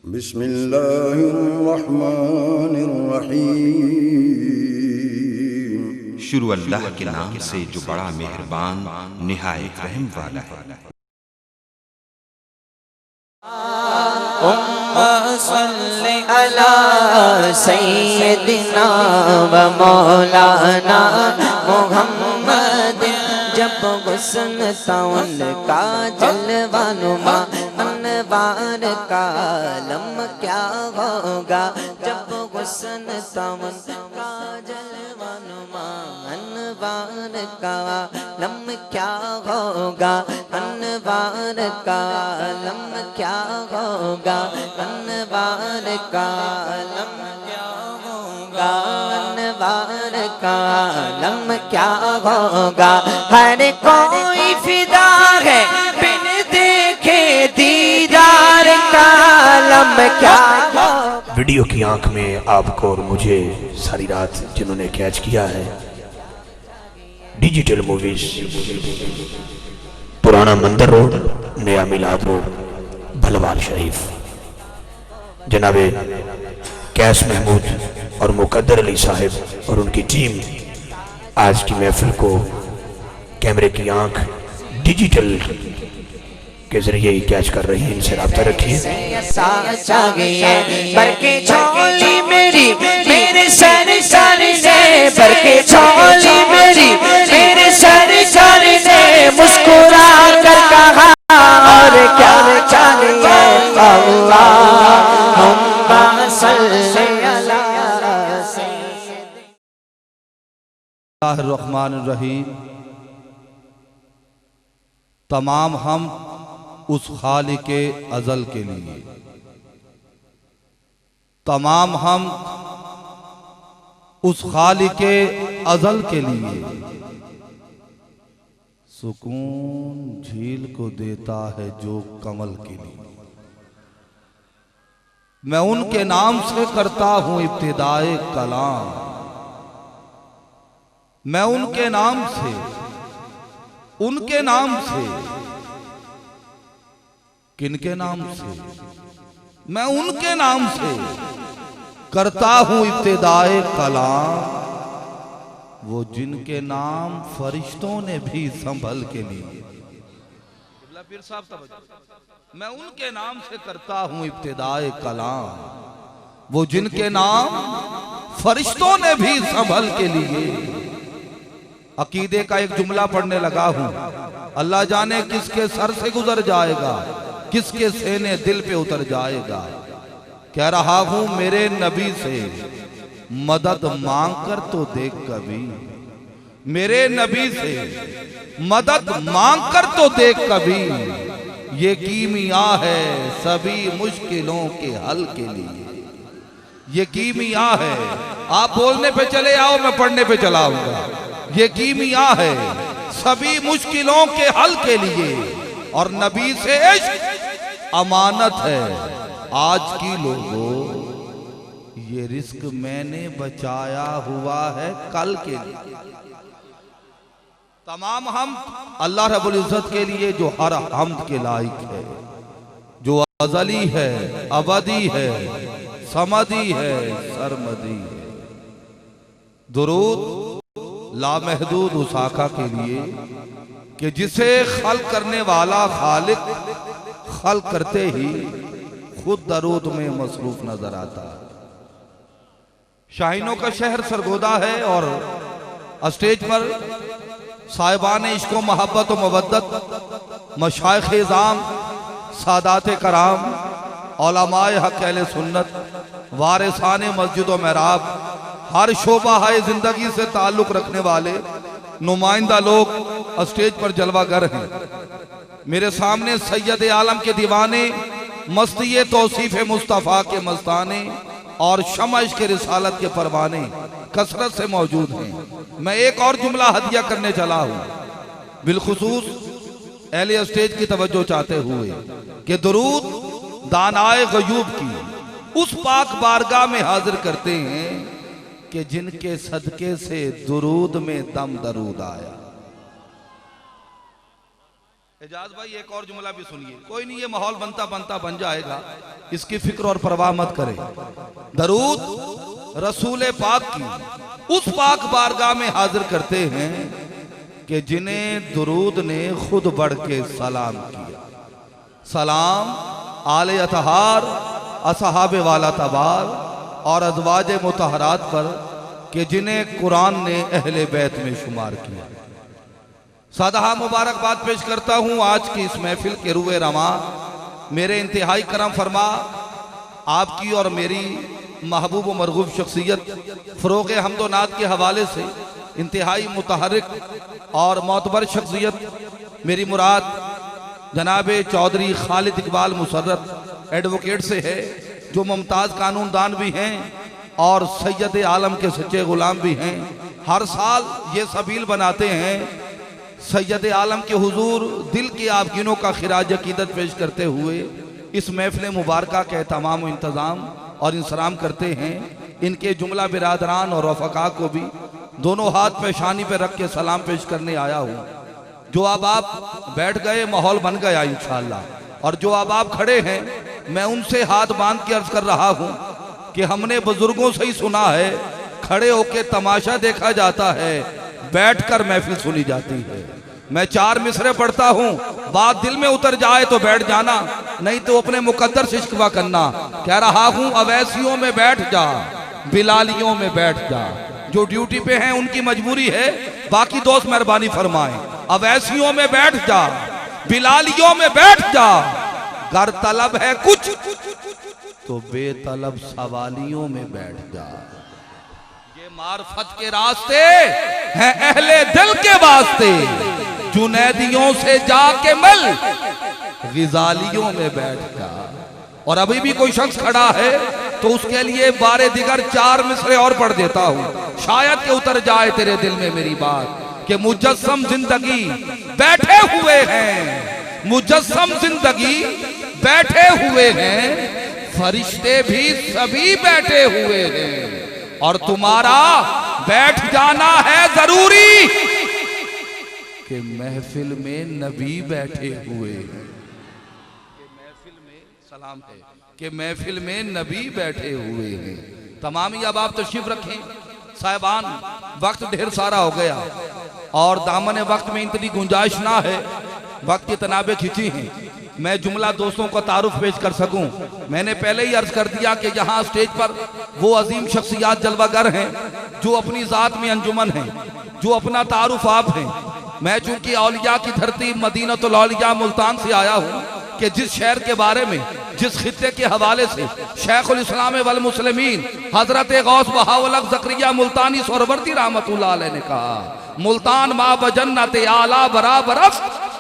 बिस्मिल्लाहिर्रहमानिर्रहीम। शुरू अल्लाह के नाम से जो बड़ा मेहरबान निहायत रहम वाला है। सल्ले अला सय्यदिना व मौलाना मुहम्मद। जब हुस्न तवन का जलवानुमा अनवार का आलम क्या होगा। जब हुस्न तवन का जलवानुमा अनवार का आलम क्या होगा। अनवार का आलम क्या होगा। अनवार का आलम क्या होगा। अनवार का आलम क्या होगा। हर कोई फिदा है बिन देखे दीदार का आलम क्या होगा। वीडियो की आंख में आपको और मुझे सारी रात जिन्होंने कैच किया है, डिजिटल मूवीज, पुराना मंदिर रोड, नया मिलाद रोड, भलवाल शरीफ, जनाबे कैस महमूद और मुकद्दर अली साहिब और उनकी टीम आज की महफिल को कैमरे की आंख डिजिटल के जरिए कैच कर रही है। इनसे राब्ता रखिए। बरके छोली मेरी मेरे सर सर ने, बरके छोली मेरी मेरे सर सर ने मुस्कुरा कर कहा और क्या चाहिए। अल्लाहुम्मा सल्ली अला रहमान। तमाम हम उस खालिके अज़ल के लिए, तमाम हम उस खालिके अज़ल के लिए। सुकून झील को देता है जो कमल के लिए। मैं उनके नाम से करता हूं इब्तिदाए कलाम। मैं उनके नाम से किनके नाम से, मैं उनके नाम से करता हूं इब्तिदाए कलाम। वो जिनके नाम फरिश्तों ने भी संभल के लिए। मैं उनके नाम से करता हूं इब्तिदाए कलाम। वो जिनके नाम फरिश्तों ने भी संभल के लिए। अकीदे का एक जुमला पढ़ने लगा हूं। अल्लाह जाने किसके सर से गुजर जाएगा, किसके सीने दिल पे उतर जाएगा। कह रहा हूं मेरे नबी से मदद मांग कर तो देख कभी। मेरे नबी से मदद मांग कर तो देख कभी। ये कीमिया है सभी मुश्किलों के हल के लिए। ये कीमिया है। आप बोलने पे चले आओ, मैं पढ़ने पे चला आऊंगा। ये कीमिया है सभी मुश्किलों के हल के लिए। और नबी से इश्क अमानत है आज की लोगों। ये रिस्क मैंने बचाया हुआ है कल के लिए। तमाम हम अल्लाह रब्बुल इज्जत के लिए जो हर हमद के लायक है, जो अज़ली है, अबदी है, समदी है, सरमदी है। दुरूद लामहदूद उस आका के लिए कि जिसे खल्क करने वाला खालिक खल्क करते ही खुद दरूद में मसरूफ नजर आता है। शाहीनों का शहर सरगोदा है और स्टेज पर साहिबान इश्क व मोहब्बत व मवद्दत, मशाइख इज़ाम, सादात कराम, उलमाए हक अहले सुन्नत, वारिसाने मस्जिद व महराब, हर शोबा है जिंदगी से ताल्लुक रखने वाले नुमाइंदा लोग स्टेज पर जलवागर हैं। मेरे सामने सैयद आलम के दीवाने, मस्ती तौसीफ मुस्तफ़ा के मस्ताने और शमश के रिसालत के परवाने कसरत से मौजूद हैं। मैं एक और जुमला हदिया करने चला हूं, बिलखुसूस अहले स्टेज की तवज्जो चाहते हुए कि दुरूद दानाए गयूब की उस पाक बारगाह में हाजिर करते हैं कि जिनके सदके से दुरूद में दम दरूद आया। एजाज भाई एक और जुमला भी सुनिए, कोई नहीं, ये माहौल बनता बनता बन जाएगा, इसकी फिक्र और परवाह मत करें। दरूद रसूल पाक की उस पाक बारगाह में हाजिर करते हैं कि जिन्हें दरूद ने खुद बढ़ के सलाम किया। सलाम आले अतहार असहाबे वाला तबार और अज़वाज मुतहरात पर कि जिन्हें कुरान ने अहले बैत में शुमार किया। सदहा मुबारकबाद पेश करता हूँ आज की इस महफिल के रुए रमा मेरे इंतहाई करम फरमा आपकी और मेरी महबूब व मरगूब शख्सियत फ़रोग़ हम्दो नात के हवाले से इंतहाई मुतहर्रिक और मोतबर शख्सियत मेरी मुराद जनाब चौधरी खालिद इकबाल मुसर्रत एडवोकेट से है, जो मुमताज़ कानूनदान भी हैं और सैयद आलम के सच्चे गुलाम भी हैं। हर साल ये सबील बनाते हैं सैयद आलम के हुजूर दिल की आबगिनों का खिराज अकीदत पेश करते हुए इस महफिल मुबारका के तमाम इंतज़ाम और इंसराम करते हैं। इनके जुमला बिरादरान और रफ़का को भी दोनों हाथ पेशानी पे रख के सलाम पेश करने आया हूँ। जो अब आप बैठ गए माहौल बन गया इंशाअल्लाह, और जो अब आप खड़े हैं मैं उनसे हाथ बांध के अर्ज कर रहा हूँ कि हमने बुजुर्गों से ही सुना है खड़े होके तमाशा देखा जाता है, बैठकर महफिल सुनी जाती है। मैं 4 मिसरे पढ़ता हूँ, बात दिल में उतर जाए तो बैठ जाना, नहीं तो अपने मुकद्दर से शिकवा करना। कह रहा हूँ अवैसियों में बैठ जा, बिलालियों में बैठ जा। जो ड्यूटी पे हैं उनकी मजबूरी है, बाकी दोस्त मेहरबानी फरमाएं। अवैसियों में बैठ जा, बिलालियों में बैठ जा। गर तलब है कुछ तो बेतलब सवालियों में बैठ जा। ये मार्फत के रास्ते हैं अहले दिल के वास्ते, जुनैदियों से जाके मल गिजालियों में बैठ जा। और अभी भी कोई शख्स खड़ा है तो उसके लिए बारे दिगर 4 मिसरे और पढ़ देता हूँ, शायद के उतर जाए तेरे दिल में मेरी बात कि मुजस्सम जिंदगी बैठे हुए हैं, मुजस्सम जिंदगी बैठे हुए हैं, फरिश्ते भी सभी बैठे हुए हैं, और तुम्हारा बैठ जाना है जरूरी कि महफिल में नबी बैठे हुए हैं। महफिल में सलाम है कि महफिल में नबी बैठे हुए हैं। तमामी अब आप तशरीफ रखें साहिबान, वक्त ढेर सारा हो गया और दामन वक्त में इतनी गुंजाइश ना है, वक्त की तनाबें खिंची हैं। मैं जुमला दोस्तों का तारुफ पेश कर सकूं, मैंने पहले ही अर्ज कर दिया कि यहाँ स्टेज पर वो अजीम शख्सियात जलवागर हैं जो अपनी ज़ात में अंजुमन हैं, जो अपना तारुफ आप हैं। मैं चूंकि औलिया की धरती मदीनतुल औलिया मुल्तान से आया हूँ कि जिस शहर के बारे में, जिस खित्ते के हवाले से शेखुल इस्लाम वल मुस्लिमीन हजरत गौस बहाउल ज़करिया मुल्तानी सोहरवर्दी रहमतुल्लाह अलैह ने कहा, मुल्तान मा बजन्नत आला बराबर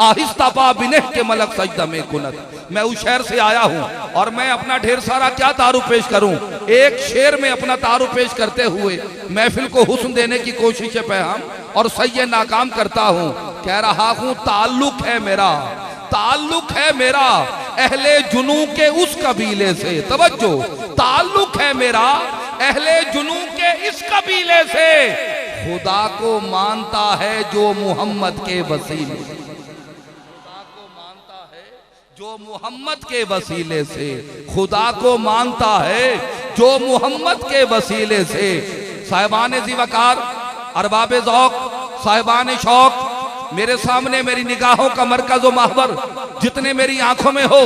आहिस्ता पा बिनेह के मलक सजदा में कुनत। मैं उस शहर से आया हूँ और मैं अपना ढेर सारा क्या तारुफ पेश करूँ, एक शेर में अपना तारुफ पेश करते हुए महफिल को हुस्न देने की कोशिश पे हम और सही नाकाम करता हूँ। कह रहा हूँ ताल्लुक है मेरा, ताल्लुक है मेरा अहले जुनू के उस कबीले से, तवज्जो, ताल्लुक है मेरा अहले जुनू के इस कबीले से, खुदा को मानता है जो मोहम्मद के वसीले, खुदा को मानता है जो मोहम्मद के वसीले से, खुदा को मानता है जो मोहम्मद के वसीले से। साहिबान ज़िवकार, अरबाब ज़ौक़, साहिबान शौक, मेरे सामने मेरी निगाहों का मरकज़ व महवर जितने मेरी आंखों में हो,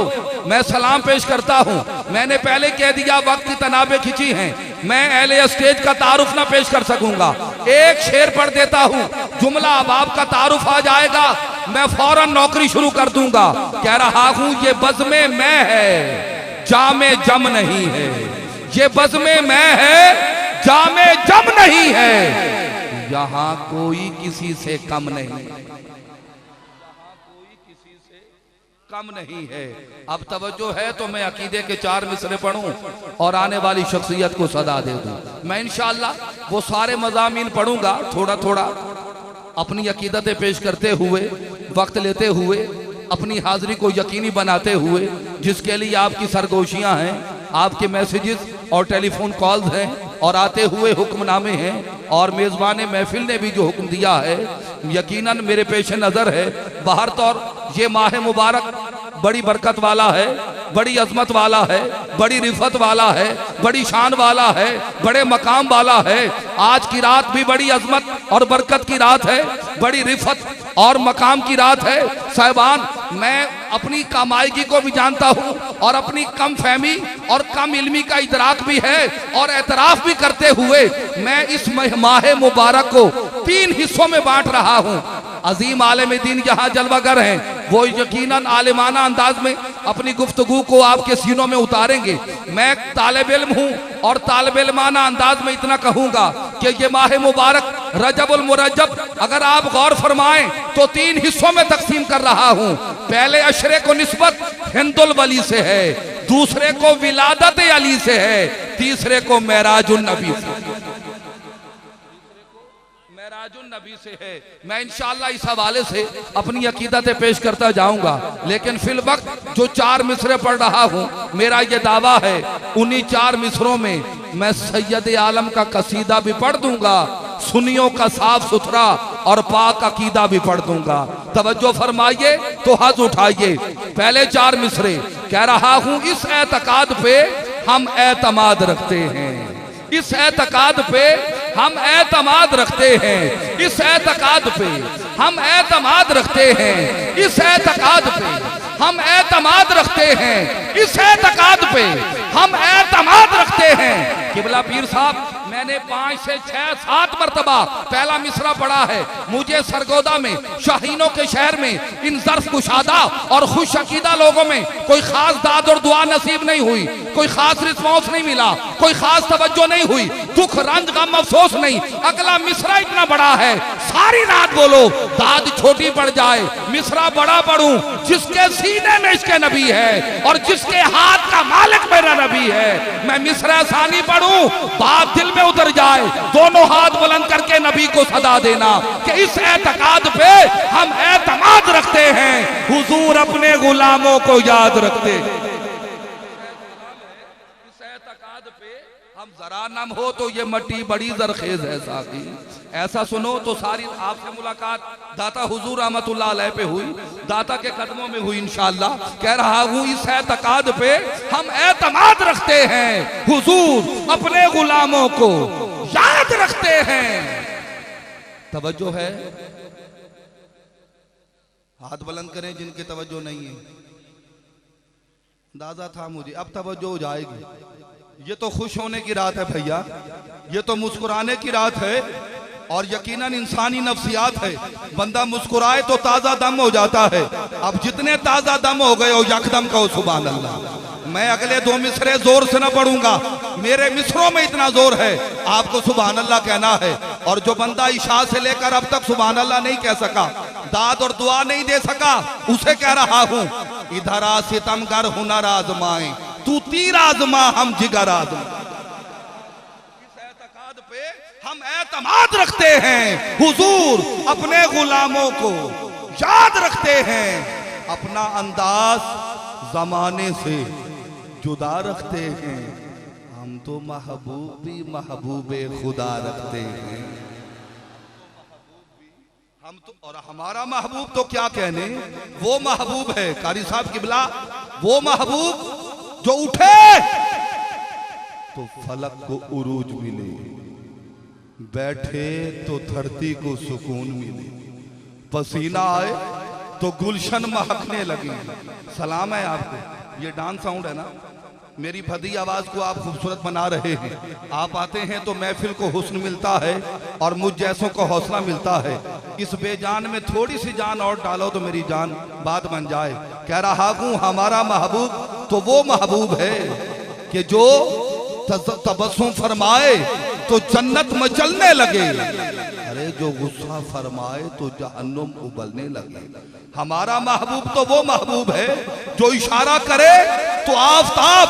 मैं सलाम पेश करता हूँ। मैंने पहले कह दिया वक्त की तनाबें खिंची हैं, मैं अहले स्टेज का तारुफ ना पेश कर सकूंगा। एक शेर पढ़ देता हूँ, जुमला अब आपका तारुफ आ जाएगा, मैं फौरन नौकरी शुरू कर दूंगा। कह रहा हूँ ये बज़्मे मैं है, जामे जम नहीं है, ये बज़्मे मैं है, जामे जम नहीं है, यहाँ कोई किसी से कम नहीं, कम नहीं है। अब तवज्जो है तो मैं अकीदे के 4 मिसरे पढ़ूं और आने वाली शख्सियत को सदा दे दूं। मैं इंशाअल्लाह वो सारे मज़ामीन पढ़ूंगा, थोड़ा थोड़ा अपनी अकीदतें पेश करते हुए, वक्त लेते हुए, अपनी हाजिरी को यकीनी बनाते हुए, जिसके लिए आपकी सरगोशियां हैं, आपके मैसेजेस और टेलीफोन कॉल्स हैं और आते हुए हुक्मनामे हैं, और मेज़बान महफिल ने भी जो हुक्म दिया है यकीनन मेरे पेश नज़र है बाहर तौर ये माह मुबारक बड़ी बरकत वाला है, बड़ी अजमत वाला है, बड़ी रिफत वाला है, बड़ी शान वाला है, बड़े मकाम वाला है। आज की रात भी बड़ी अजमत और बरकत की रात है, बड़ी रिफत और मकाम की रात है। साहिबान, मैं अपनी कामायगी को भी जानता हूँ और अपनी कम फहमी और कम इल्मी का इदराक भी है और एतराफ भी करते हुए मैं इस माह मुबारक को 3 हिस्सों में बांट रहा हूँ। अजीम आलिम दीन जहाँ जलवागर हैं वो यकीनन आलिमाना अंदाज में अपनी गुफ्तगू को आपके सीनों में उतारेंगे। मैं तालिब इल्म हूँ और तालिब इल्माना अंदाज में इतना कहूँगा कि ये माह मुबारक रजबुल मुरज्जब अगर आप गौर फरमाएं तो 3 हिस्सों में तकसीम कर रहा हूँ। पहले अशरे को निस्बत हिंदुल वली से है, दूसरे को विलादत अली से है, तीसरे को मेराजुन नबी से नबी से है। मैं इंशाअल्लाह इस हवाले से अपनी अकीदतें पेश करता जाऊंगा, लेकिन फिल वक्त जो 4 मिसरे पढ़ रहा हूं मेरा ये दावा है उन्हीं 4 मिसरों में मैं सैयद आलम का कसीदा भी पढ़ दूंगा, सुन्नियों का साफ सुथरा और पाक अकीदा भी पढ़ दूंगा। तवज्जो फरमाइए तो हाथ उठाइए। पहले 4 मिसरे कह रहा हूं, इस एतकाद पे हम एतमाद रखते हैं, इस एतकाद पे हम एतमाद रखते हैं, इस एतकाद पे हम एतमाद रखते हैं, इस एतकाद पे हम एतमाद रखते हैं, इस एतकाद पे हम एतमाद रखते हैं। किबला पीर साहब, मैंने 5 से 6 7 मरतबा पहला मिसरा पढ़ा है। मुझे सरगोदा में शाहीनों के शहर में इन ज़र्फ कुशादा और खुश अकीदा लोगों में कोई खास दाद और दुआ नसीब नहीं हुई, कोई खास रिस्पॉन्स नहीं मिला, कोई खास तवज्जो नहीं हुई, दुख रंज गम अफसोस नहीं। अगला मिसरा इतना बड़ा है, सारी रात बोलो दाद छोटी पड़ जाए, मिसरा बड़ा पढ़ूं, जिसके सीने में इसके नबी है और जिसके हाथ का मालिक मेरा नबी है। मैं मिसरा सानी पढ़ूं, बात दिल में उतर जाए, दोनों हाथ बुलंद करके नबी को सदा देना कि इस एतकाद पे हम एतमाद रखते हैं, हुजूर अपने गुलामों को याद रखते हैं। इस एतकाद पे हम जरा नम हो तो ये मट्टी बड़ी जरखेज है साकी। ऐसा सुनो तो सारी आपसे मुलाकात दाता हुजूर रहमतुल्लाह अलैह पे हुई, दाता के कदमों में हुई इंशाअल्लाह। कह रहा हूँ इस एतकाद पे हम एतमाद रखते हैं, हुजूर अपने गुलामों को याद रखते हैं। तवज्जो है, हाथ बुलंद करें जिनके तवज्जो नहीं है। अंदाजा था मुझे, अब तवज्जो हो जाएगी। ये तो खुश होने की रात है भैया, ये तो मुस्कुराने की रात है और यकीनन इंसानी नफ्सियात है। बंदा मुस्कुराए तो ताज़ा दम हो जाता है। अब जितने ताज़ा दम हो गए हो यकदम कहो सुभान अल्लाह। मैं अगले 2 मिसरे जोर से न पढ़ूंगा, मेरे मिसरों में इतना जोर है, आपको सुभान अल्लाह कहना है। और जो बंदा इशा से लेकर अब तक सुभान अल्लाह नहीं कह सका, दाद और दुआ नहीं दे सका, उसे कह रहा हूं इधर आ सितमगर हुनर आजमाए, तू तीर आजमा हम जिगर आजमा। इस एतकाद पे हम एतमाद रखते हैं, हुजूर अपने गुलामों को याद रखते हैं, अपना अंदाज जमाने से जुदा रखते हैं। हम तो महबूबी महबूबे खुदा रखते हैं, हम तो। और हमारा महबूब तो क्या कहने, वो महबूब है कारी साहब किबला, वो महबूब जो उठे तो फलक को उरूज मिले, बैठे तो धरती को सुकून मिले, पसीना आए तो गुलशन महकने लगे। सलाम है आपको। ये डांस साउंड है ना, मेरी भदी आवाज को आप खूबसूरत बना रहे हैं। आप आते हैं तो महफिल को हुस्न मिलता है और मुझ जैसों को हौसला मिलता है। इस बेजान में थोड़ी सी जान और डालो तो मेरी जान बात बन जाए। कह रहा हूं हमारा महबूब तो वो महबूब है कि जो तबस्सुम फरमाए तो जन्नत मचलने लगे, अरे जो गुस्सा फरमाए तो जहन्नुम उबलने लगे। हमारा महबूब तो वो महबूब है जो इशारा करे तो आफताब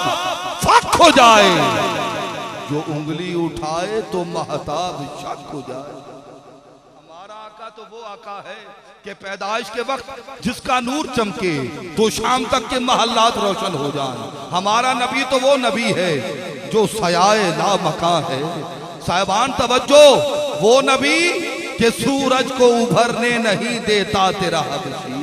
फक हो जाए, जो उंगली उठाए तो महताब शक हो जाए। हमारा आका तो वो आका है कि पैदाइश के वक्त जिसका नूर चमके तो शाम तक के महल्लात रोशन हो जाए। हमारा नबी तो वो नबी है जो सयाए ला मकां है। साहिबान तवज्जो, वो नबी कि सूरज को उभरने नहीं देता तेरा हबशी,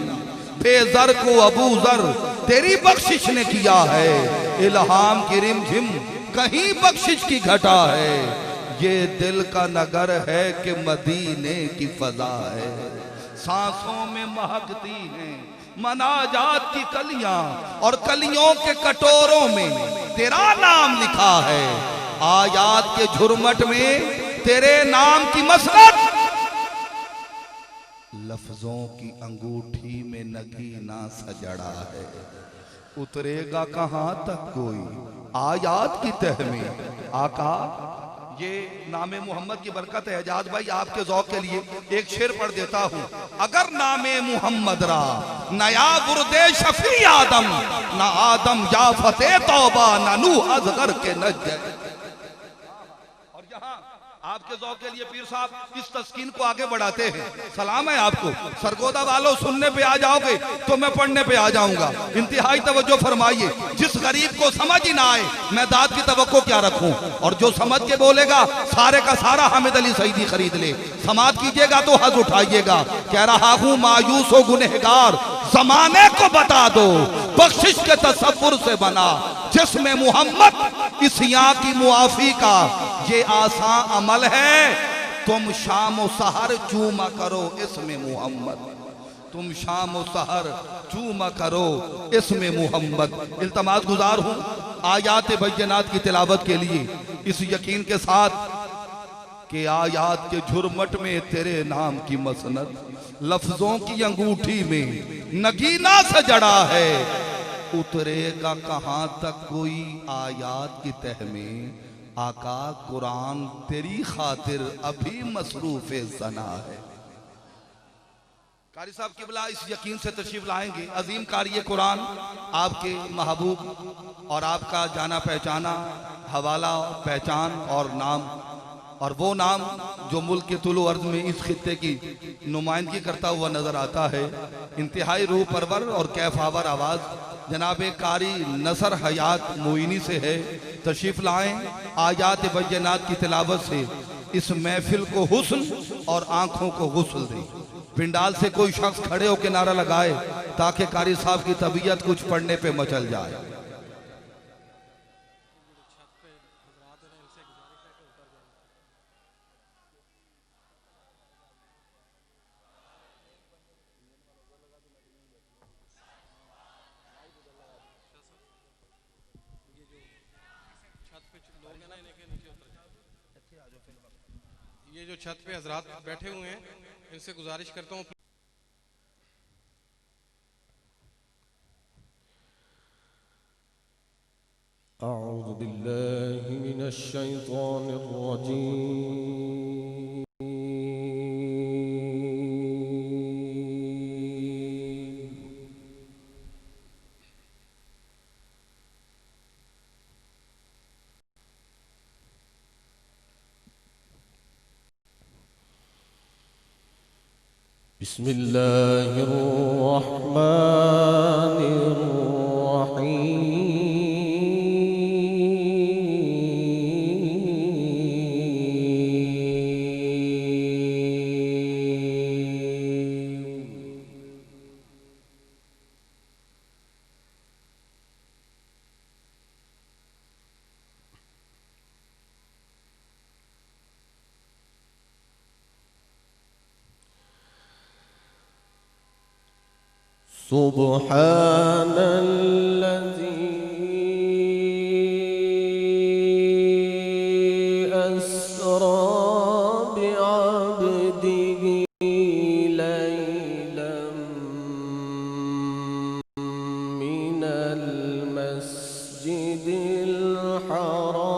बेज़र को अबू ज़र तेरी बख्शिश ने किया है, इल्हाम की रिमझिम कहीं बख्शिश की घटा है, ये दिल का नगर है कि मदीने की फजा है, सांसों में महकती हैं मनाजात की कलियां और कलियों के कटोरों में तेरा नाम लिखा है, आयात के झुरमट में तेरे नाम की मसरत, लफ्जों की अंगूठी में नगीना सजड़ा है, उतरेगा कहां तक कोई आयात की तह में। आका ये नामे मोहम्मद की बरकत है। एजाज भाई आपके ज़ौक़ के लिए एक शेर पढ़ देता हूँ। अगर नामे मोहम्मद रा नया बुरदे शफी आदम, ना आदम या फते तौबा ना नूह अज़गर के नज्जर। और यहाँ आपके ज़ौक़ के लिए पीर साहब इस तस्कीन को आगे बढ़ाते हैं। सलाम है आपको। सरगोदा वालों सुनने पे आ जाओगे तो मैं पढ़ने पे आ जाऊंगा। इंतहाई तवज्जो फरमाइए। जिस गरीब को समझ ही ना आए मैं दाद की तवक्को क्या रखूं, और जो समझ के बोलेगा सारे का सारा हामिद अली सईदी खरीद ले। समात कीजिएगा तो हज उठाइएगा। कह रहा हूं मायूस हो गुनहगार जमाने को बता दो, बख्शिश के तसव्वुर से बना जिसमें मोहम्मद इस यहाँ की मुआफी का ये आसान अमल है। तुम शाम व सहर चूमा करो इसमें मोहम्मद, तुम शाम व सहर चूमा करो इसमें मोहम्मद। इल्तमास गुजार हूँ आयात बय्यनात की तिलावत के लिए, इस यकीन के साथ कि आयात के झुरमट में तेरे नाम की मसनद, लफ्जों की अंगूठी में नगीना से जड़ा है, उतरेगा कहां तक कोई आयात की तह में। आका कुरान तेरी खातिर अभी मसरूफ सना है। कारी साहब किबला इस यकीन से तशरीफ लाएंगे। अजीम कारी कुरान आपके महबूब और आपका जाना पहचाना हवाला पहचान और नाम, और वो नाम जो मुल्क के तुलो अर्ज में इस खित्ते की नुमाइंदगी करता हुआ नजर आता है। इंतहाई रूह परवर और कैफावर आवाज़ जनाब कारी नसर हयात मोइनी से है। तशरीफ लाएं, आयात बय्यनात की तिलावत से इस महफिल को हुस्न और आंखों को गुस्ल दें। पिंडाल से कोई शख्स खड़े होकर नारा लगाए ताकि कारी साहब की तबीयत कुछ पढ़ने पे मचल जाए। ये जो छत पे हजरात बैठे हुए हैं इनसे गुजारिश करता हूँ अऊज़ु बिल्लाहि मिनश शैतानिर रजीम। बिस्मिल्लाहिर रहमानिर सुब्हानल्लज़ी अस्रा बिअब्दिही लैलन मिनल मस्जिदिल हराम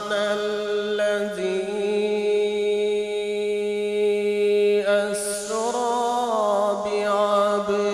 सुब्हानल्लज़ी अस्रा बिअब्दिही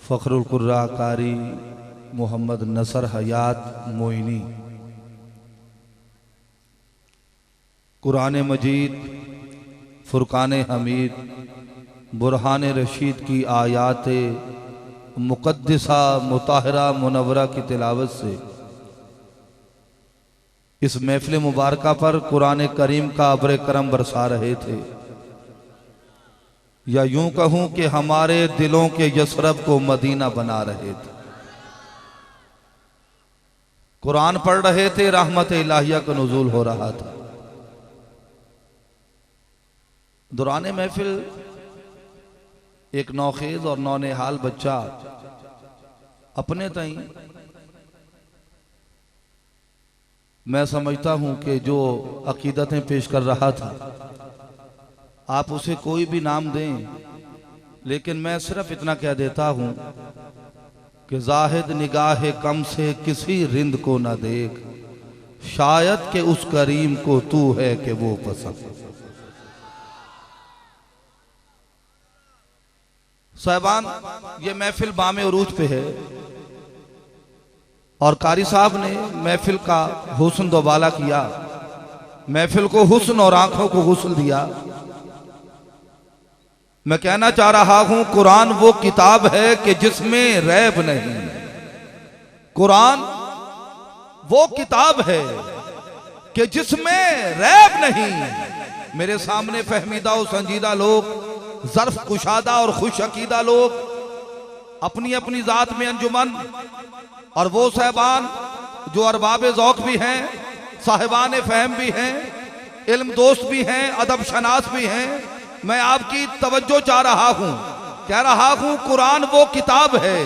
फ़ख्रुल कुर्रा कारी मोहम्मद नसर हयात मोइनी कुरान मजीद फुरकान हमीद बुरहान रशीद की आयात मुक़द्दिसा मुताहरा मुनव्वरा की तिलावत से इस महफिल मुबारका पर कुरान करीम का अब्र करम बरसा रहे थे, या यूं कहूं कि हमारे दिलों के यसरब को मदीना बना रहे थे। कुरान पढ़ रहे थे, रहमत इलाहिया का नुज़ूल हो रहा था। दौरान महफिल एक नौखेज और नौनिहाल बच्चा अपने तई मैं समझता हूं कि जो अकीदतें पेश कर रहा था, आप उसे कोई भी नाम दें, लेकिन मैं सिर्फ इतना कह देता हूं कि जाहिद निगाह कम से किसी रिंद को न देख, शायद के उस करीम को तू है कि वो पसंद। साहबान, ये महफिल बामे उरूज पे है और कारी साहब ने महफिल का हुस्न दोबाला किया, महफिल को हुस्न और आंखों को गुस्ल दिया। मैं कहना चाह रहा हूं, कुरान वो किताब है कि जिसमें रैब नहीं। कुरान वो किताब है कि जिसमें रैब नहीं। मेरे सामने फहमीदा और संजीदा लोग, ज़र्फ कुशादा और खुश अकीदा लोग, अपनी अपनी जात में अंजुमन, और वो साहबान जो अरबाब ज़ौक़ भी हैं, साहिबान फहम भी हैं, इल्म दोस्त भी हैं, अदब शनास भी हैं। मैं आपकी तवज्जो चाह रहा हूं, कह रहा हूं कुरान वो किताब है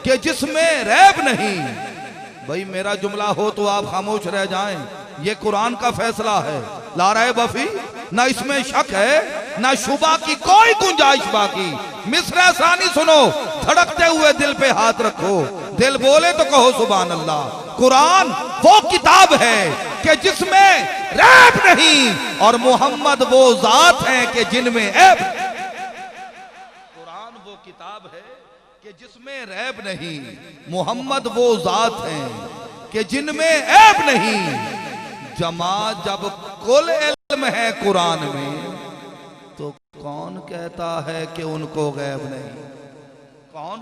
कि जिसमें रैब नहीं। भाई मेरा जुमला हो तो आप खामोश रह जाएं, ये कुरान का फैसला है, ला रैब फी, ना इसमें शक है ना शुबा की कोई गुंजाइश बाकी। मिसरा सानी सुनो, धड़कते हुए दिल पे हाथ रखो, दिल बोले तो कहो सुभान अल्लाह। कुरान वो किताब है कि जिसमें रैब नहीं, और मोहम्मद वो जात है कि जिनमें ऐब। कुरान वो किताब है कि जिसमें रैब नहीं, मोहम्मद वो जात है कि जिनमें ऐब नहीं। जमा जब कुल इल्म है कुरान में, तो कौन कहता है कि उनको गैब नहीं? कौन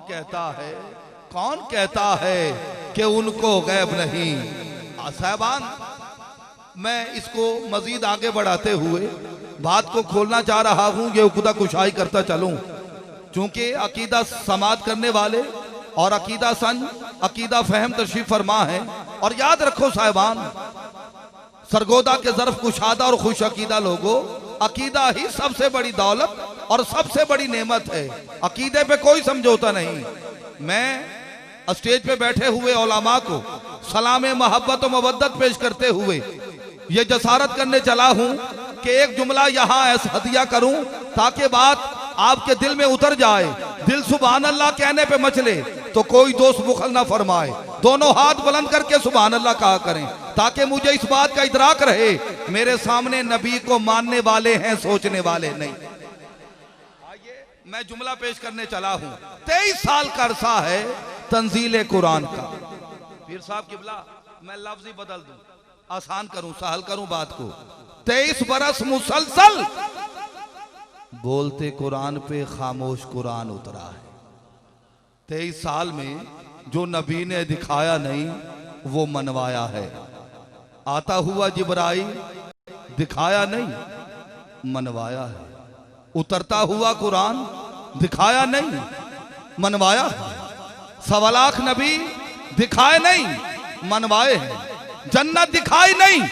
कहता है कि उनको गैब नहीं? साहबान, मैं इसको मजीद आगे बढ़ाते हुए बात को खोलना चाह रहा हूं, ये उकदा कुशाई करता चलूं। चूंकि अकीदा समात करने वाले और अकीदा सन अकीदा फहम तशरीफ फरमा है। और याद रखो साहिबान, सरगोदा के ज़र्फ कुशादा और खुश अकीदा लोगों, अकीदा ही सबसे बड़ी दौलत और सबसे बड़ी नेमत है। अकीदे पे कोई समझौता नहीं। मैं स्टेज पे बैठे हुए उलमा को सलाम मोहब्बत और मवद्दत पेश करते हुए ये जसारत करने चला हूं कि एक जुमला यहां ऐसा हदिया करूं ताकि बात आपके दिल में उतर जाए, दिल सुभान अल्लाह कहने पे मचले, तो कोई दोस्त बुखल ना फरमाए। दोनों हाथ बुलंद करके सुभान अल्लाह कहा करें ताकि मुझे इस बात का इदराक रहे मेरे सामने नबी को मानने वाले हैं, सोचने वाले नहीं। आइए मैं जुमला पेश करने चला हूं। 23 साल का अरसा है तंजील कुरान का। पीर साहब किबला, मैं लफ्ज ही बदल दूं, आसान करूं, सहल करूं बात को। 23 बरस मुसलसल बोलते कुरान पे खामोश कुरान उतरा है। 23 साल में जो नबी ने दिखाया नहीं वो मनवाया है। आता हुआ जिब्राइल दिखाया नहीं, मनवाया है। उतरता हुआ कुरान दिखाया नहीं, मनवाया है। 1.25 लाख नबी दिखाए नहीं, मनवाए हैं। जन्नत दिखाई नहीं,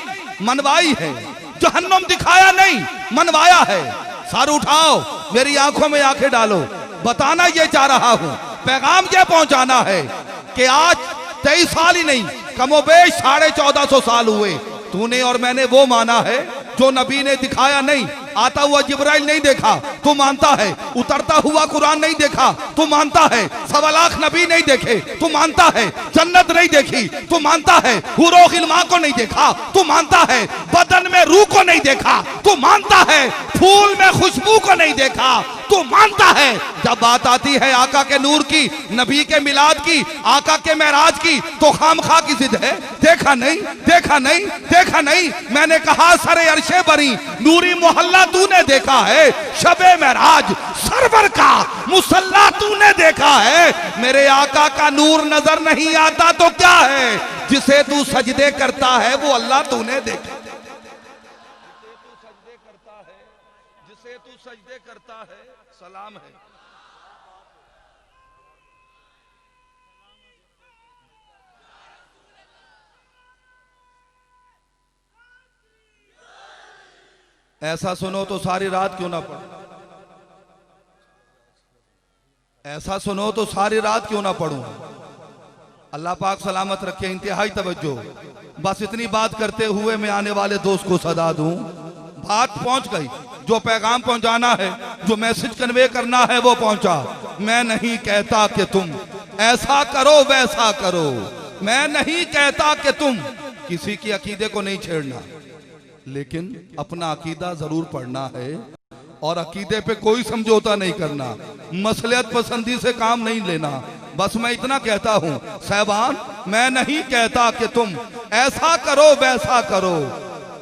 मनवाई है। जहन्नम दिखाया नहीं, मनवाया है। सर उठाओ, मेरी आंखों में आंखें डालो, बताना ये चाह रहा हूं, पैगाम ये पहुंचाना है कि आज 23 साल ही नहीं, कमोबेश 1450 साल हुए, तूने और मैंने वो माना है जो नबी ने दिखाया नहीं। आता हुआ जिब्राइल नहीं देखा, तू मानता है। उतरता हुआ कुरान नहीं देखा, तू मानता है। 1.25 लाख नबी नहीं देखे, तू मानता है। जन्नत नहीं देखी, तू मानता है। हुरो गिलमा को नहीं देखा, तू मानता है। बदन में रूह को नहीं देखा, तू मानता है। फूल में खुशबू को नहीं देखा, तू मानता है। जब बात आती है आका के नूर की, नबी के मिलाद की, आका के मेराज की, तो खामखा की जिद है। देखा नहीं, देखा नहीं, देखा नहीं। मैंने कहा सरे अरशे बरी नूरी मोहल्ला तूने देखा है, शबे मेराज सरवर का मुसल्ला तूने देखा है। मेरे आका का नूर नजर नहीं आता तो क्या है, जिसे तू सजदे करता है वो अल्लाह तूने देखा। जिसे तू सजदे करता है सलाम है। ऐसा सुनो तो सारी रात क्यों ना पढ़ो, ऐसा सुनो तो सारी रात क्यों ना पढ़ूं। अल्लाह पाक सलामत रखे। इंतहाई तवज्जो। बस इतनी बात करते हुए मैं आने वाले दोस्त को सदा दूं। बात पहुंच गई, जो पैगाम पहुंचाना है, जो मैसेज कन्वे करना है वो पहुंचा। मैं नहीं कहता कि तुम ऐसा करो वैसा करो, मैं नहीं कहता कि तुम किसी की अकीदे को नहीं छेड़ना, लेकिन अपना अकीदा जरूर पढ़ना है और अकीदे पे कोई समझौता नहीं करना, मसलियत पसंदी से काम नहीं लेना। बस मैं इतना कहता हूं साहबान, मैं नहीं कहता कि तुम ऐसा करो वैसा करो।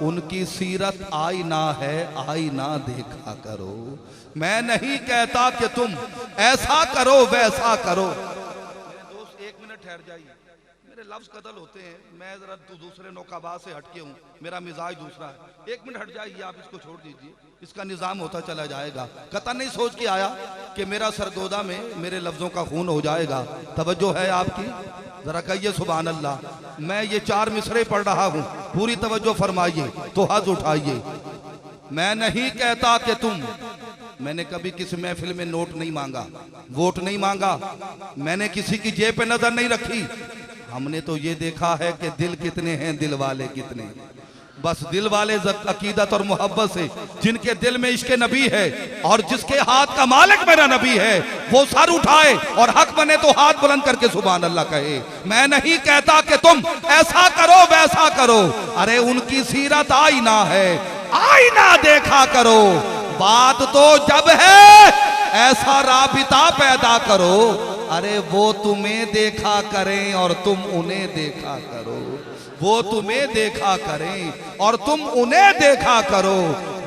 उनकी सीरत आईना है, आईना देखा करो। मैं नहीं कहता कि तुम ऐसा करो वैसा करो। दोस्त 1 मिनट ठहर जाइए, मेरे लफ्ज कतल होते हैं, मैं जरा दूसरे नौकाबाज से हटके हूँ, मेरा मिजाज दूसरा है। 1 मिनट हट जाइए, आप इसको छोड़ दीजिए, इसका निज़ाम होता चला जाएगा। कतई नहीं सोच के आया कि मेरा सरगोदा में मेरे लफ्जों का खून हो जाएगा। तवज्जो है आपकी, जरा कहिए सुभान अल्लाह। मैं ये 4 मिसरे पढ़ रहा हूँ, पूरी तवज्जो फरमाइए, तो हाथ उठाइए। मैं नहीं कहता कि तुम, मैंने कभी किसी महफिल में नोट नहीं मांगा, वोट नहीं मांगा, मैंने किसी की जेब पे नजर नहीं रखी। हमने तो ये देखा है कि दिल कितने हैं, दिल वाले कितने। बस दिल वाले अकीदत और मोहब्बत से, जिनके दिल में इश्क नबी है और जिसके हाथ का मालिक मेरा नबी है, वो सर उठाए और हक बने तो हाथ बुलंद करके सुभान अल्लाह कहे। मैं नहीं कहता कि तुम ऐसा करो वैसा करो। अरे उनकी सीरत आईना है, आईना देखा करो। बात तो जब है ऐसा राबिता पैदा करो, अरे वो तुम्हें देखा करें और तुम उन्हें देखा करो, वो तुम्हें देखा करें और तुम उन्हें देखा करो।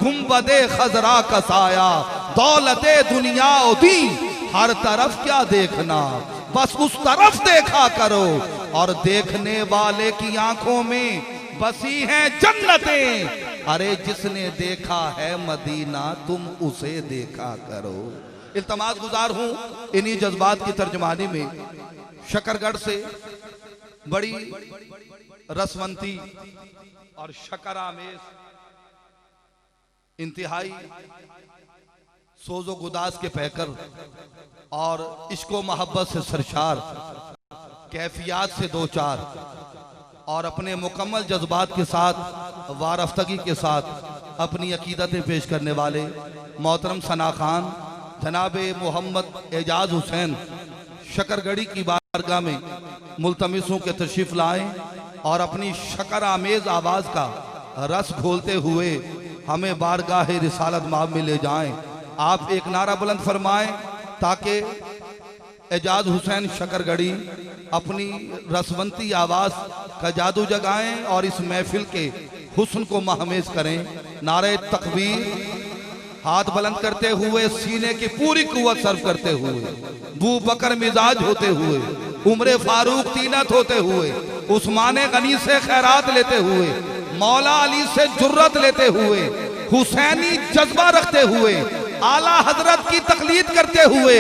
गुंबदे खजरा का साया दौलते दुनिया दी, हर तरफ क्या देखना, बस उस तरफ देखा करो। और देखने वाले की आंखों में बसी हैं जन्नतें। अरे जिसने देखा है मदीना, तुम उसे देखा करो। इल्तमास गुजार हूं इन्हीं जज्बात की तर्जमानी में। शकरगढ़ से बड़ी रसवंती और शकर आमेज इंतहाई सोजो गुदास के पैकर और इश्को मोहब्बत से सरशार कैफियत से दो चार और अपने मुकम्मल जज्बात के साथ वारफ्तगी के साथ अपनी अकीदतें पेश करने वाले मोहतरम सना खान जनाब मोहम्मद एजाज हुसैन शकरगढ़ी की बारगाह में मुल्तमिसों के तशरीफ लाएं और अपनी शकर आमेज आवाज़ का रस घोलते हुए हमें बारगाह रिसालत माब में ले जाएं। आप एक नारा बुलंद फरमाएं ताकि एजाज हुसैन शकरगढ़ी अपनी रसवंती आवाज़ का जादू जगाएं और इस महफिल के हुस्न को महमेज करें। नारे तकबीर, हाथ बुलंद करते हुए सीने की पूरी कुव्वत सर्व करते हुए, बू बकर मिजाज होते हुए, उम्र फारूक तीनत होते हुए, उस्मान गनी से खैरात लेते हुए, मौला अली से जुर्रत लेते हुए, हुसैनी जज्बा रखते हुए, आला हजरत की तकलीद करते हुए,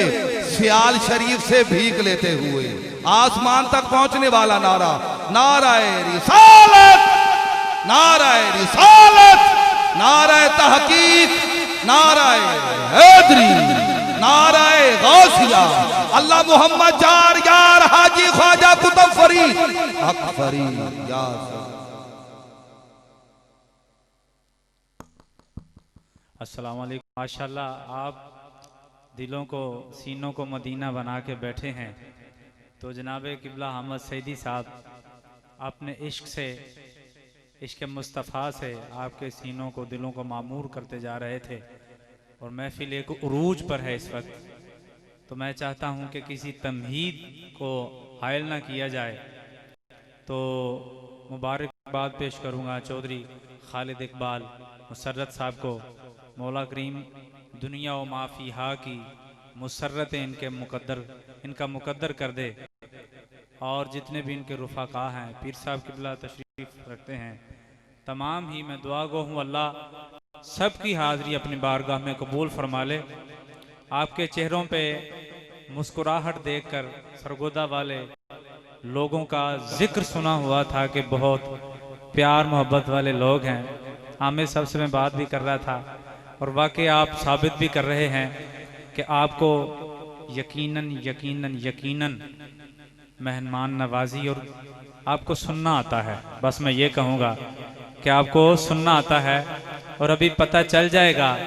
सियाल शरीफ से भीख लेते हुए आसमान तक पहुंचने वाला नारा, नाराए रिसालत, नाराए रिसालत, नाराए तहकीक, नाराए हैदरी, नाराए गौसिया, अल्लाह मोहम्मद जार यार हाजी ख्वाजा कुतुब फरीद अकबरी यार। अस्सलाम वालेकुम। माशाल्लाह आप दिलों को, सीनों को मदीना बना के बैठे हैं। तो जनाब किबला अहमद सईदी साहब अपने इश्क से, इश्क मुस्तफ़ा से आपके सीनों को, दिलों को मामूर करते जा रहे थे और महफिल एक उरूज पर है इस वक्त। तो मैं चाहता हूं कि किसी तमहीद को हायल ना किया जाए। तो मुबारकबाद पेश करूंगा चौधरी खालिद इकबाल मुसर्रत साहब को। मौला करीम दुनिया व माफ़ीहा की मुसर्रत इनका मुकद्दर कर दे और जितने भी इनके रुफ़ाक़ा हैं, पीर साहब किबला तशरीफ़ रखते हैं, तमाम ही मैं दुआ गो हूँ अल्लाह सब की हाज़िरी अपनी बारगाह में कबूल फरमा ले। आपके चेहरों पे मुस्कुराहट देखकर सरगोदा वाले लोगों का जिक्र सुना हुआ था कि बहुत प्यार मोहब्बत वाले लोग हैं। आमिर साहब से मैं बात भी कर रहा था और वाकई आप साबित भी कर रहे हैं कि आपको यकीनन यकीनन यकीनन मेहमान नवाजी और आपको सुनना आता है। बस मैं ये कहूँगा कि आपको सुनना आता है और अभी पता चल जाएगा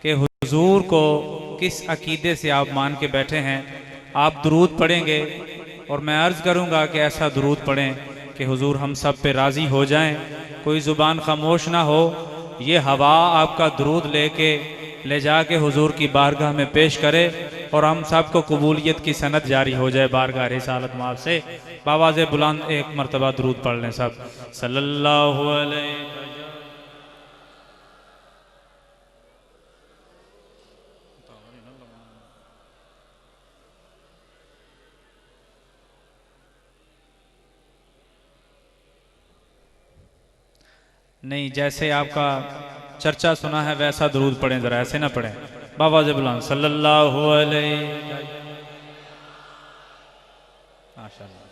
कि हुजूर को किस अकीदे से आप मान के बैठे हैं। आप दुरूद पढ़ेंगे और मैं अर्ज़ करूँगा कि ऐसा दुरूद पढ़ें कि हुजूर हम सब पे राज़ी हो जाएं, कोई ज़ुबान खामोश ना हो। ये हवा आपका दुरूद लेके ले जाके हुजूर की बारगाह में पेश करे और हम सब को कबूलियत की सनद जारी हो जाए बारगाह रिसालत माब से। बावाज़े बुलंद एक मरतबा दुरूद पढ़ लें सब, सल्लल्लाहु अलैहि। नहीं, जैसे आपका चर्चा सुना है वैसा दुरूद पढ़ें, जरा ऐसे ना पढ़ें। बाबा जे बुलान सल्लल्लाहु अलैहि माशाअल्लाह।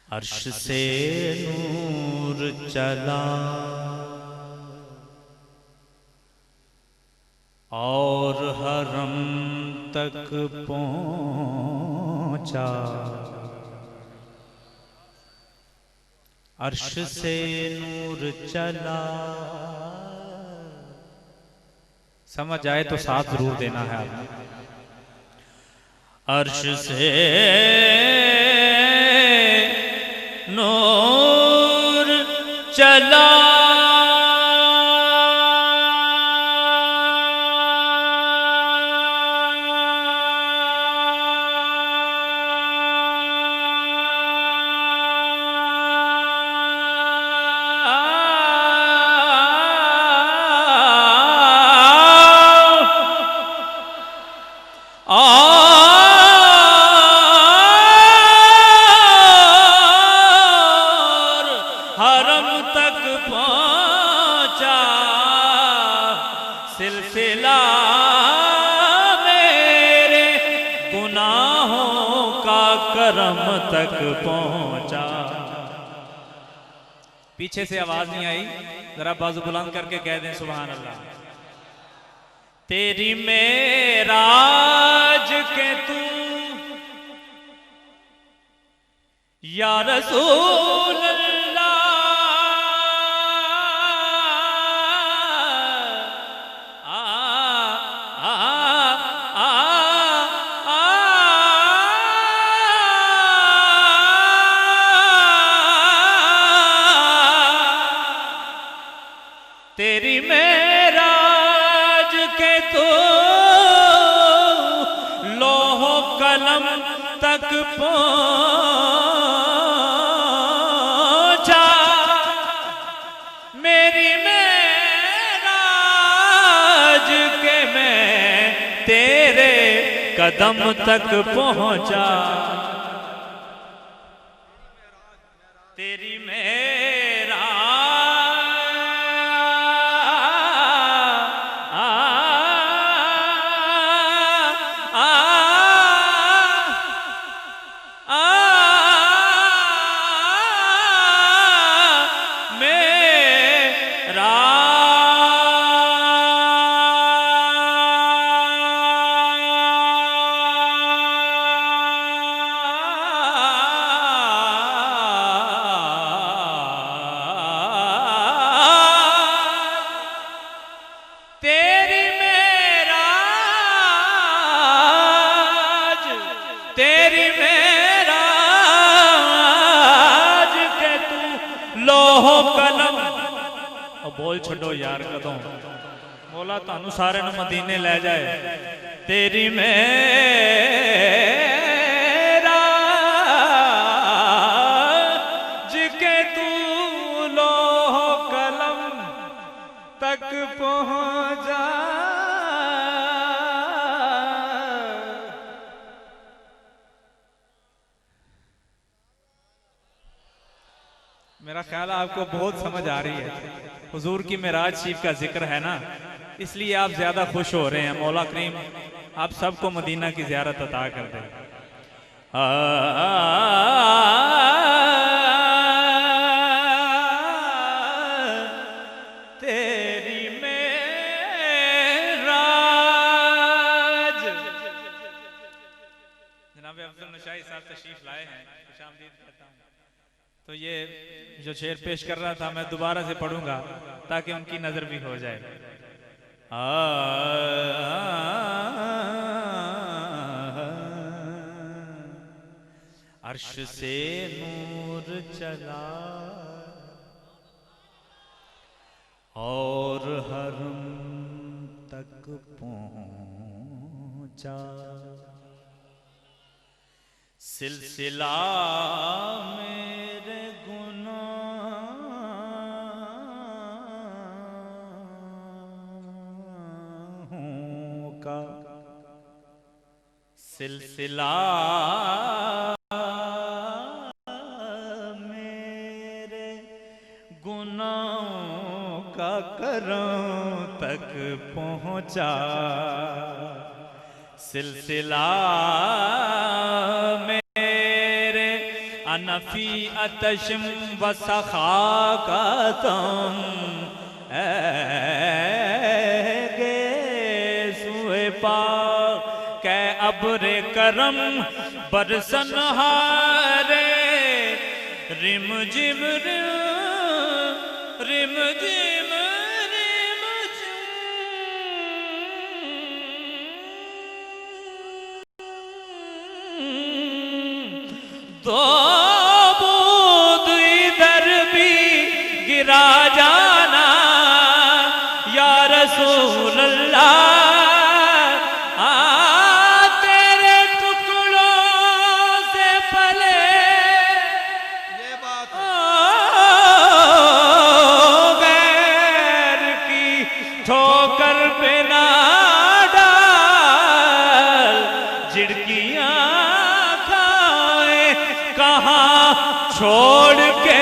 अर्श से नूर चला और हरम तक पहुंचा, अर्श से नूर चला। समझ आए तो साथ जरूर देना है आपने। अर्श से नूर चला, हरम तक पहुंचा सिलसिला मेरे गुनाहों का करम तक पहुंचा। पीछे से आवाज नहीं आई, जरा बाजू बुलंद करके कह दें सुभान अल्लाह। तेरी मेराज के तू या रसूल तेरी मेराज के तो लोहो कलम तक पहुंचा। मेरी मेराज के मैं तेरे कदम तक पहुंचा। तेरी तेरी मेराज के तू लोहो कलम। और बोल छो यार कदों मौला तानू सारे नू मदीने ले जाए। तेरी मेराज के तू लोहो कलम तक पहुंचा। मेरा ख्याल है आपको बहुत समझ आ रही है। हुजूर की मेराज शरीफ का जिक्र है ना, इसलिए आप ज्यादा खुश हो रहे हैं। मौला करीम आप सबको मदीना की ज़ियारत अता कर दे। तेरी मेराज। जनाब अफजल नशाई साहब तशरीफ लाए हैं, खुशामदीद कहता हूँ। तो ये जो शेर पेश कर रहा था मैं दोबारा से पढ़ूंगा ताकि उनकी नजर भी हो जाए। अर्श से नूर चला और हरम तक पहुंचा। सिलसिला मेरे गुनाहों का सिलसिला मेरे गुनाहों का करम तक पहुंचा। सिलसिला मेरे अनफी अतशम व सखा का तुम गे सुए पा कै अब्रे करम बरसन हारे रिम जिम रिम जिम रिम दो बूंद इधर भी गिरा जाना या रसूल अल्लाह। तेरे टुकड़ों से पले ये बात गैर की ठोकर पे ना डाल, झिड़कियां खाए कहाँ छोड़ के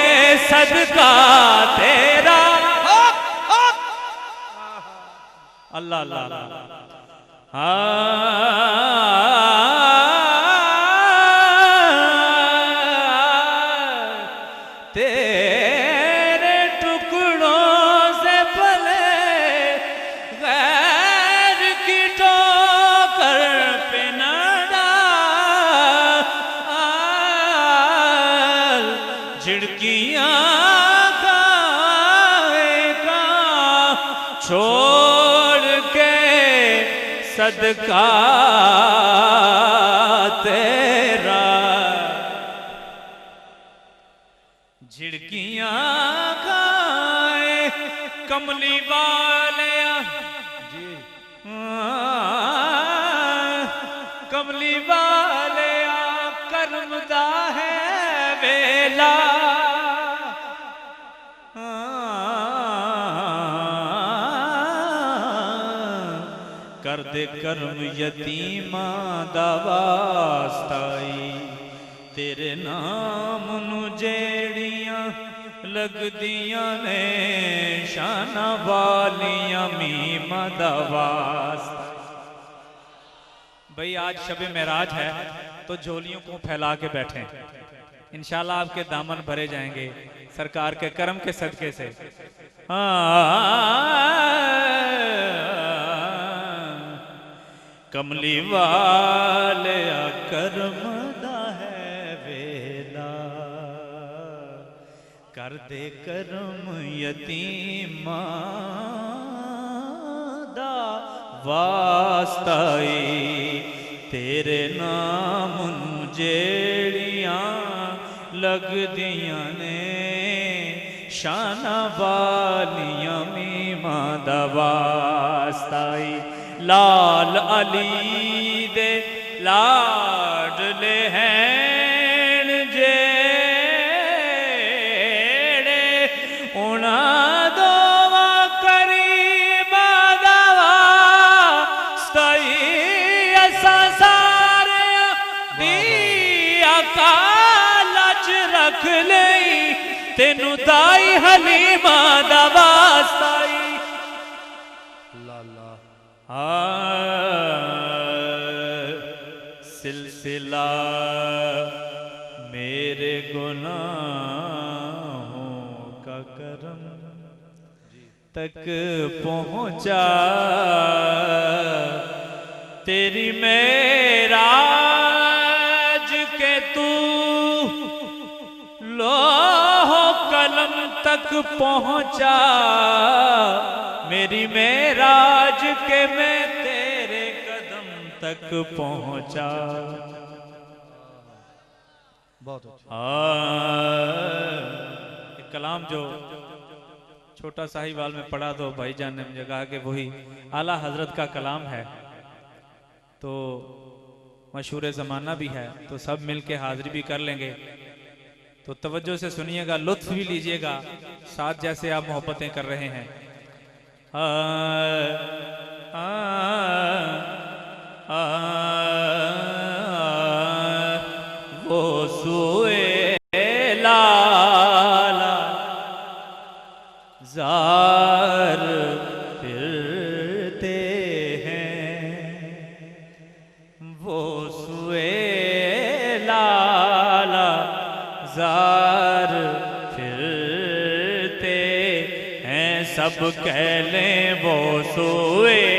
सदका तेरा। अल्लाह अल्लाह तेरे टुकड़ों से पले गैर की ठोकर पे न डाल, झिड़कियां खाएगा छोड़ के सदका तेरा। झिड़कियां खाए कमली वाले कमली वाले करमदा है वेला। कर दे करम यतीमा दा वास्ताई, तेरे नाम नू जेड़ियां लगदियां ने शाना वालियां मीमा दा वास्ता। भाई आज शबे मेराज है तो झोलियों को फैला के बैठे, इंशाल्लाह आपके दामन भरे जाएंगे सरकार के करम के सदके से। कमली वाले करमदा है वेला, कर दे करम यतीमा दा वास्ताई, तेरे नाम नू जेड़ियां लगदियां ने शाना वालियां मीमा दा वास्ताई। लाल अली दे लाडले हैं जेड़े उना दोवा करीमा दा वास्ताई। असा सारे दी अकालच रख लई, तेनू दाई हलीमा दा वास्ताई। सिलसिला मेरे गुनाहों का करम तक पहुंचा, तेरी मेराज के तू लोहो कलम तक पहुंचा, मेरी मेराज के मैं तेरे कदम तक पहुंचा। बहुत अच्छा। एक कलाम जो छोटा साहिवाल में पढ़ा तो भाईजान ने मुझे कहा कि वही आला हजरत का कलाम है, तो मशहूर ज़माना भी है, तो सब मिलके हाजिरी भी कर लेंगे। तो तवज्जो से सुनिएगा, लुत्फ भी लीजिएगा साथ जैसे आप मोहब्बतें कर रहे हैं। वो सोए लाला जार फिरते हैं, वो सोए लाला जार फिरते हैं, सब कह लें वो सोए